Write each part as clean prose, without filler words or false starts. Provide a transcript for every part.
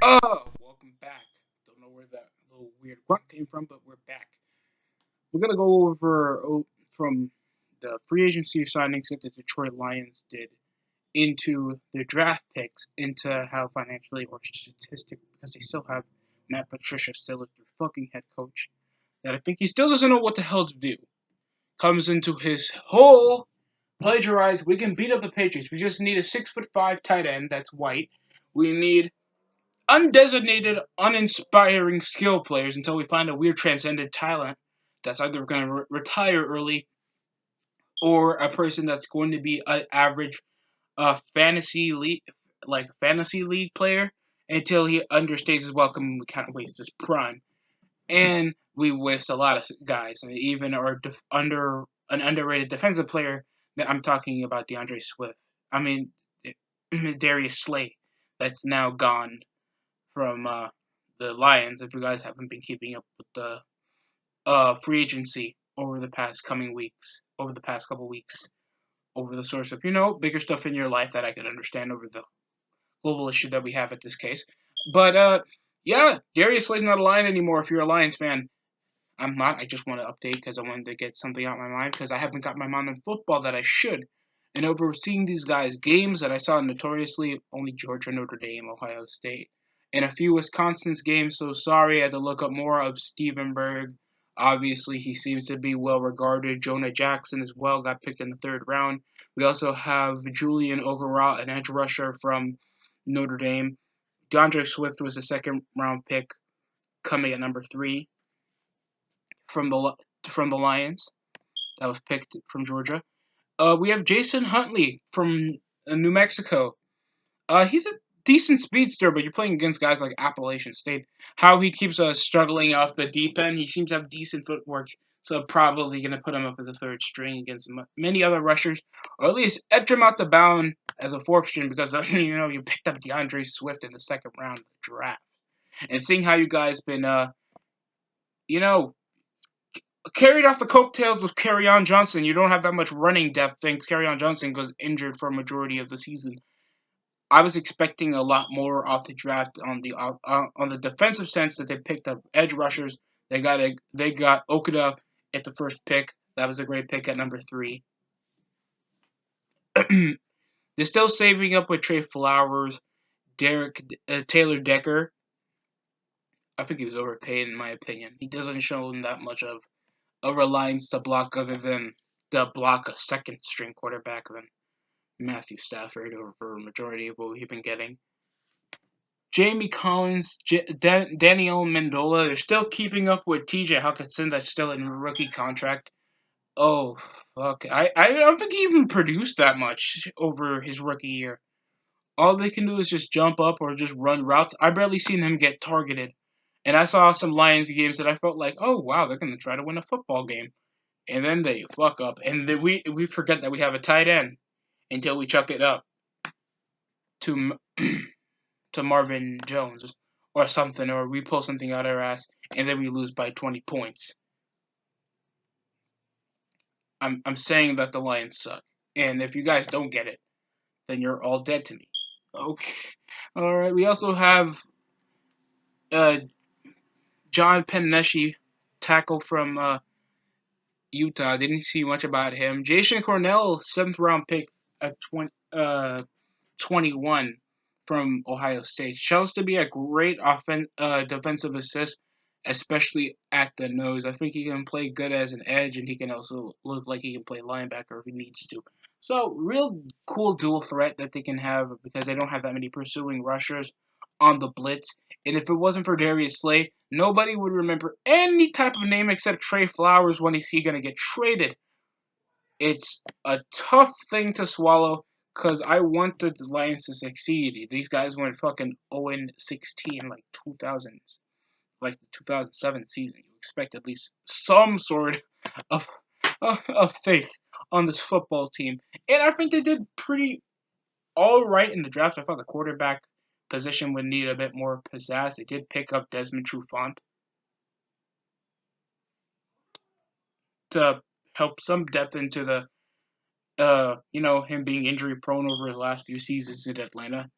Welcome back. Don't know where that little weird grunt came from, but we're back. We're gonna go over from the free agency signings that the Detroit Lions did into their draft picks, into how financially or statistically, because they still have Matt Patricia still as their fucking head coach, that I think he still doesn't know what the hell to do. Comes into his whole plagiarized. We can beat up the Patriots. We just need a 6'5" tight end that's white. We need undesignated, uninspiring skill players until we find a weird transcendent talent that's either going to retire early or a person that's going to be an average fantasy league player until he understays his welcome and we kind of waste his prime. And we waste a lot of guys, and even our under an underrated defensive player. I'm talking about DeAndre Swift. I mean, Darius Slay, that's now gone from the Lions. If you guys haven't been keeping up with the free agency over the past couple weeks, over the source of bigger stuff in your life that I could understand over the global issue that we have at this case. But yeah, Darius Slay's not a Lion anymore. If you're a Lions fan, I'm not. I just want to update because I wanted to get something out of my mind because I haven't got my mind on football that I should. And over seeing these guys' games that I saw notoriously only Georgia, Notre Dame, Ohio State, and a few Wisconsin's games. So sorry, I had to look up more of Steven Berg. Obviously, he seems to be well regarded. Jonah Jackson as well got picked in the third round. We also have Julian Ogaral, an edge rusher from Notre Dame. DeAndre Swift was a second round pick, coming at number 3 from the Lions. That was picked from Georgia. We have Jason Huntley from New Mexico. He's a decent speedster, but you're playing against guys like Appalachian State. How he keeps struggling off the deep end, he seems to have decent footwork, so probably going to put him up as a third string against many other rushers, or at least edge him out the bound as a fourth string because you picked up DeAndre Swift in the second round of the draft. And seeing how you guys been, carried off the coattails of Kerryon Johnson, you don't have that much running depth. Thanks, Kerryon Johnson was injured for a majority of the season. I was expecting a lot more off the draft on the defensive sense that they picked up edge rushers. They got Okuda at the first pick. That was a great pick at number 3. They're still saving up with Trey Flowers, Taylor Decker. I think he was overpaid in my opinion. He doesn't show that much of a reliance to block other than to block a second string quarterback than Matthew Stafford over a majority of what we've been getting. Jamie Collins, Daniel Mendola, they're still keeping up with TJ Hawkinson, that's still in a rookie contract. Oh, fuck. I don't think he even produced that much over his rookie year. All they can do is just jump up or just run routes. I barely seen him get targeted. And I saw some Lions games that I felt like, oh, wow, they're going to try to win a football game. And then they fuck up. And then we forget that we have a tight end until we chuck it up to to Marvin Jones or something, or we pull something out of our ass, and then we lose by 20 points. I'm saying that the Lions suck. And if you guys don't get it, then you're all dead to me. Okay. Alright, we also have John Penneshi, tackle from Utah. Didn't see much about him. Jason Cornell, 7th round pick at 21 from Ohio State. Shows to be a great defensive assist, especially at the nose. I think he can play good as an edge, and he can also look like he can play linebacker if he needs to. So, real cool dual threat that they can have because they don't have that many pursuing rushers on the blitz. And if it wasn't for Darius Slay, nobody would remember any type of name except Trey Flowers when is he going to get traded. It's a tough thing to swallow because I wanted the Lions to succeed. These guys went fucking 0-16 like 2000s, like the 2007 season. You expect at least some sort of faith on this football team. And I think they did pretty all right in the draft. I thought the quarterback position would need a bit more pizzazz. They did pick up Desmond Trufant to help some depth into the him being injury prone over his last few seasons in Atlanta.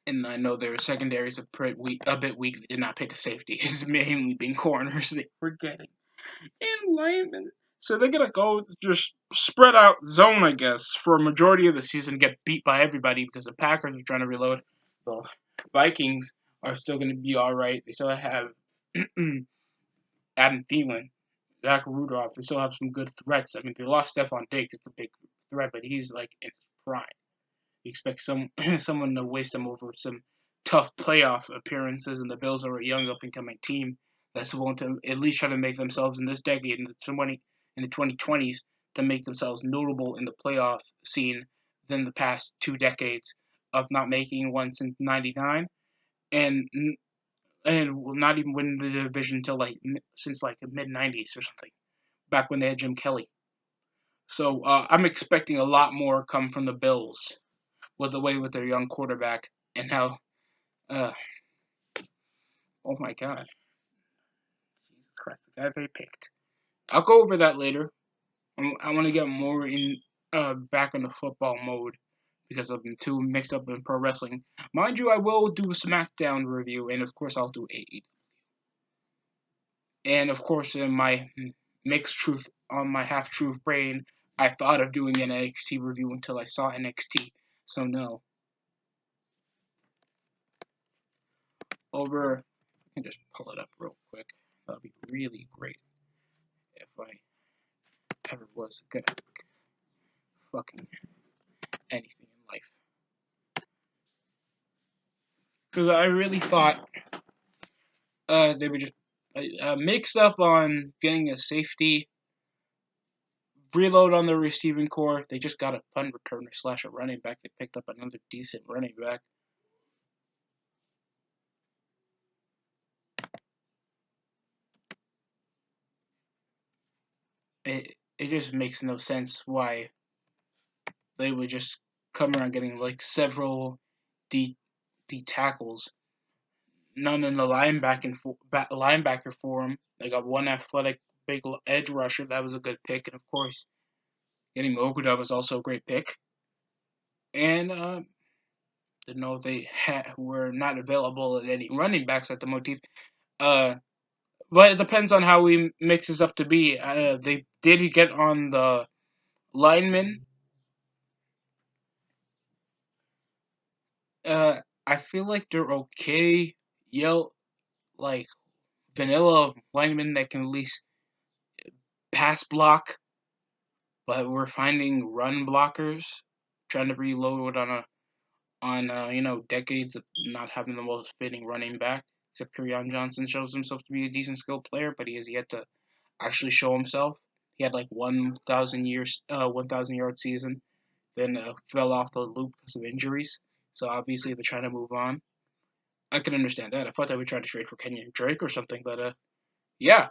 And I know their secondaries a bit weak. They did not pick a safety. It's mainly been corners they were getting. And linemen. So they're going to go just spread out zone, I guess, for a majority of the season, get beat by everybody because the Packers are trying to reload. The Vikings are still going to be all right. They still have Adam Thielen, Zach Rudolph. They still have some good threats. I mean, they lost Stephon Diggs. It's a big threat, but he's like in his prime. You expect someone to waste him over some tough playoff appearances, and the Bills are a young up and coming team that's willing to at least try to make themselves in this decade in the 2020s to make themselves notable in the playoff scene than the past 2 decades of not making one since '99 and will not even win the division until since like the mid '90s or something, back when they had Jim Kelly. So I'm expecting a lot more come from the Bills with their young quarterback and how uh oh my god, Jesus Christ, the guy they picked. I'll go over that later. I want to get more in back in the football mode because I'm too mixed up in pro wrestling. Mind you, I will do a SmackDown review, and of course I'll do AEW. And of course, in my mixed truth on my half truth brain, I thought of doing an NXT review until I saw NXT. So no. I can just pull it up real quick. That'd be really great if I ever was good at fucking anything in life. Because I really thought they were just mixed up on getting a safety, reload on the receiving core. They just got a punt returner / a running back. They picked up another decent running back. It just makes no sense why they would just come around getting like several D tackles. None in the linebacker form. They got one athletic big edge rusher. That was a good pick, and of course, getting Okuda was also a great pick. And didn't know they were not available at any running backs at the motif. But it depends on how he mixes up to be. They did get on the lineman. I feel like they're okay. Like vanilla linemen that can at least pass block, but we're finding run blockers, trying to reload on decades of not having the most fitting running back. Except Kerryon Johnson shows himself to be a decent skilled player, but he has yet to actually show himself. He had like 1,000 yard season, then fell off the loop because of injuries. So obviously they're trying to move on. I can understand that. I thought they would try to trade for Kenyon Drake or something, but yeah,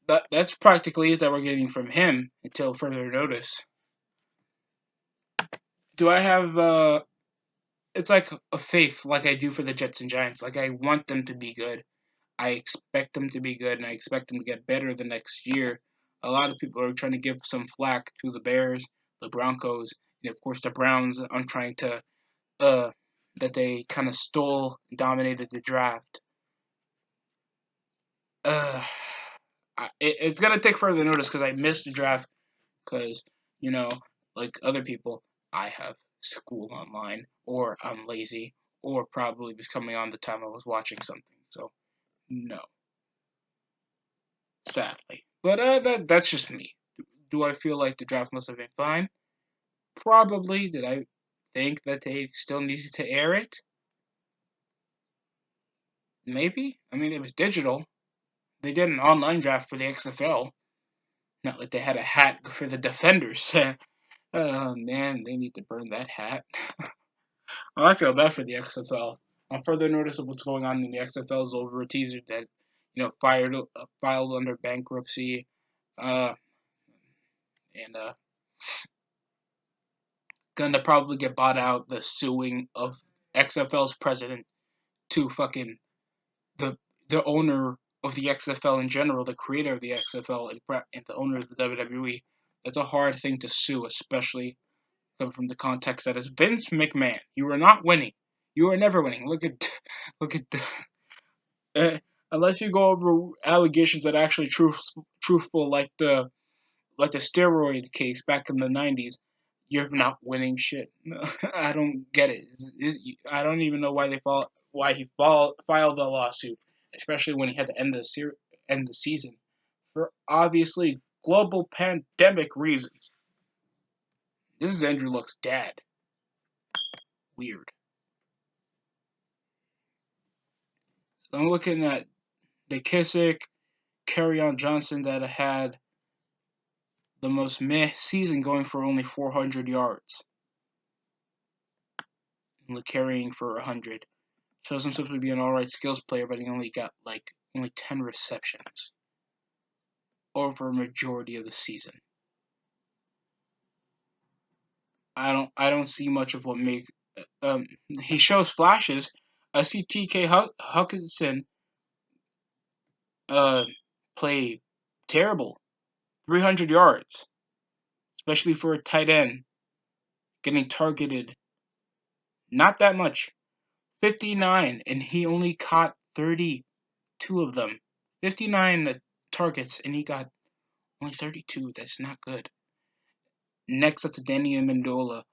that's practically it that we're getting from him until further notice. Do I have it's like a faith like I do for the Jets and Giants. Like I want them to be good. I expect them to be good, and I expect them to get better the next year. A lot of people are trying to give some flack to the Bears, the Broncos, and of course the Browns on trying to that they kind of stole and dominated the draft. Uh, it's gonna take further notice because I missed the draft because you know, like other people, I have school online, or I'm lazy, or probably was coming on the time I was watching something. So no, sadly. But that's just me. Do I feel like the draft must have been fine? Probably. Did I think that they still needed to air it? Maybe. I mean, it was digital. They did an online draft for the XFL. Not like they had a hat for the defenders. Oh man, they need to burn that hat. Well, I feel bad for the XFL. On further notice of what's going on in the XFL is over a teaser that filed under bankruptcy, uh, and gonna probably get bought out. The suing of XFL's president to fucking the the owner of the XFL in general, the creator of the XFL and the owner of the WWE. That's a hard thing to sue, especially coming from the context that is Vince McMahon. You are not winning. You are never winning. Look at the, unless you go over allegations that are actually truthful, like the steroid case back in the '90s. You're not winning shit. I don't get it. I don't even know why he filed the lawsuit, especially when he had to end the season for obviously global pandemic reasons. This is Andrew Luck's dad. Weird. So I'm looking at McKissick, Kerryon Johnson that had the most meh season, going for only 400 yards and carrying for 100. Shows himself to be an alright skills player, but he only got only 10 receptions over a majority of the season. I don't see much of what makes. He shows flashes. I see T.K. Hawkinson play terrible, 300 yards, especially for a tight end, getting targeted not that much, 59, and he only caught 32 of them. 59 targets, and he got only 32. That's not good. Next up to Danny Amendola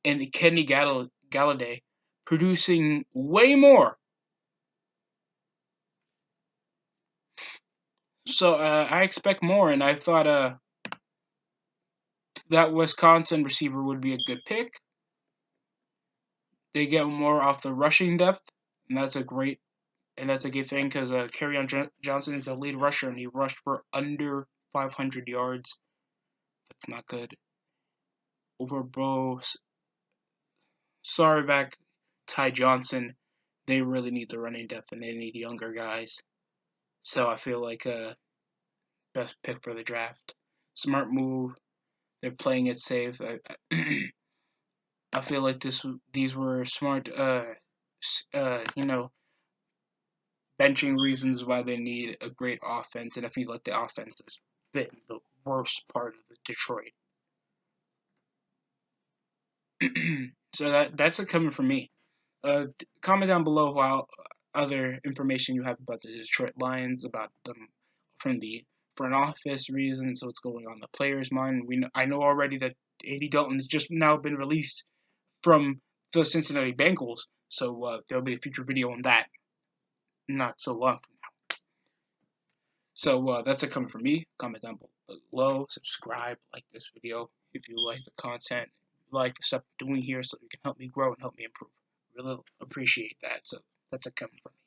and Kenny Galladay, producing way more. So I expect more, and I thought that Wisconsin receiver would be a good pick. They get more off the rushing depth, and that's a good thing because Kerryon Johnson is the lead rusher, and he rushed for under 500 yards. That's not good. Over sorry back Ty Johnson. They really need the running depth, and they need younger guys. So I feel like best pick for the draft. Smart move. They're playing it safe. I feel like these were smart. Benching reasons why they need a great offense, and I feel like the offense has been the worst part of Detroit. So that's it coming from me. Comment down below while other information you have about the Detroit Lions, about them from the front office reasons, what's going on in the players' mind. I know already that A.D. Dalton has just now been released from the Cincinnati Bengals, so there'll be a future video on that not so long from now. So that's it coming from me. Comment down below, subscribe, like this video if you like the content, like the stuff I'm doing here, so you can help me grow and help me improve. Really appreciate that. So that's it coming from me.